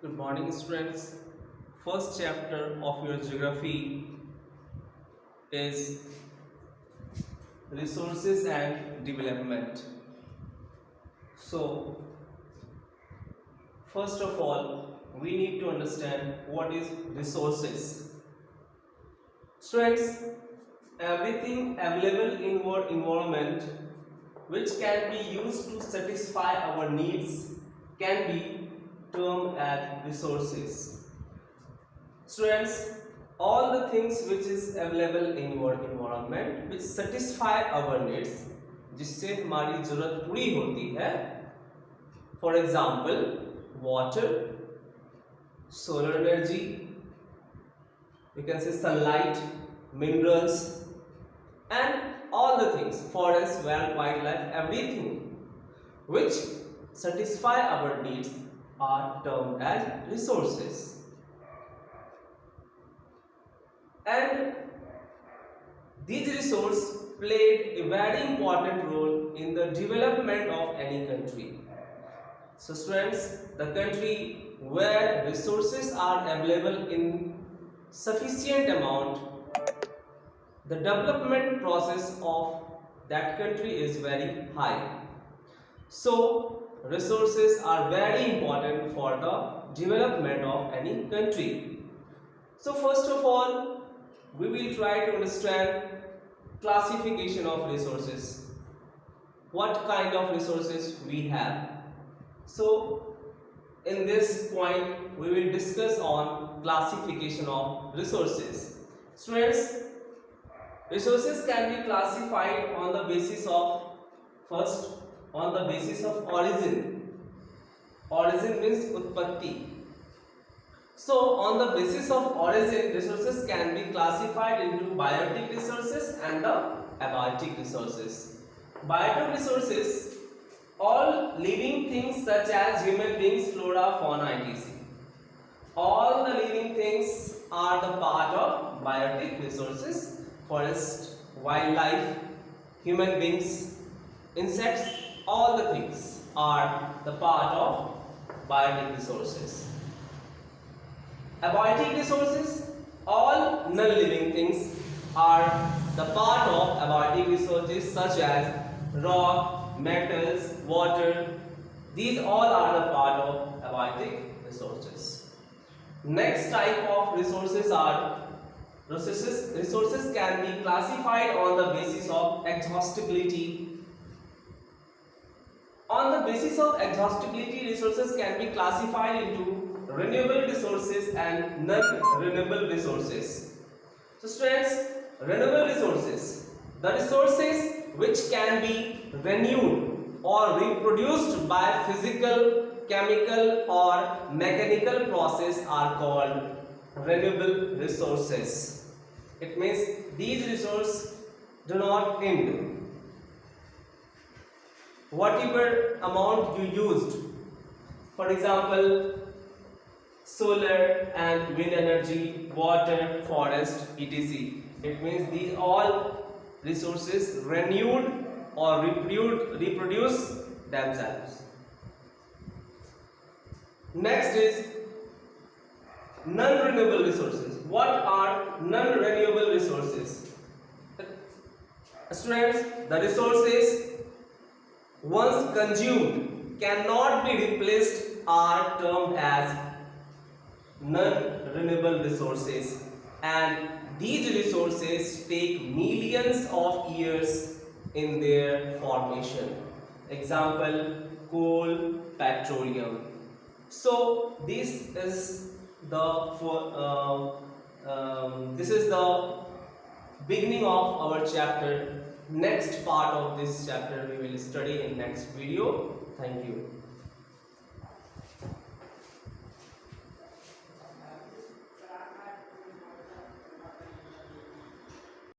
Good morning, students. First chapter of your geography is resources and development. So, first of all, we need to understand what is resources. Students, everything available in our environment which can be used to satisfy our needs can be termed as resources. Students, all the things which is available in your environment which satisfy our needs, जिससे हमारी जरूरत पूरी होती है, for example water, solar energy, we can say sunlight, minerals, and all the things, forest, wildlife, everything which satisfy our needs are termed as resources. And these resources played a very important role in the development of any country. So students, the country where resources are available in sufficient amount, the development process of that country is very high. So resources are very important for the development of any country. So first of all, we will try to understand classification of resources. What kind of resources we have. So in this point we will discuss on classification of resources. Students, resources can be classified on the basis of, first, on the basis of origin. Origin means utpatti. So on the basis of origin, resources can be classified into biotic resources and the abiotic resources. Biotic resources, all living things such as human beings, flora, fauna, etc. All the living things are the part of biotic resources. Forest, wildlife, human beings, insects, all the things are the part of biotic resources. Abiotic resources, all non-living things are the part of abiotic resources such as rock, metals, water. These all are the part of abiotic resources. Next type of resources are resources. Resources can be classified on the basis of exhaustibility. On the basis of exhaustibility, resources can be classified into renewable resources and non-renewable resources. So students, renewable resources, the resources which can be renewed or reproduced by physical, chemical or mechanical process are called renewable resources. It means these resources do not end. Whatever amount you used, for example solar and wind energy, water, forest, etc. It means these all resources renewed or reproduce themselves. Next is non-renewable resources. What are non-renewable resources? Students, the resources once consumed cannot be replaced are termed as non-renewable resources, and these resources take millions of years in their formation. Example, coal, petroleum. So this is the beginning of our chapter. Next part of this chapter we will study in next video. Thank you.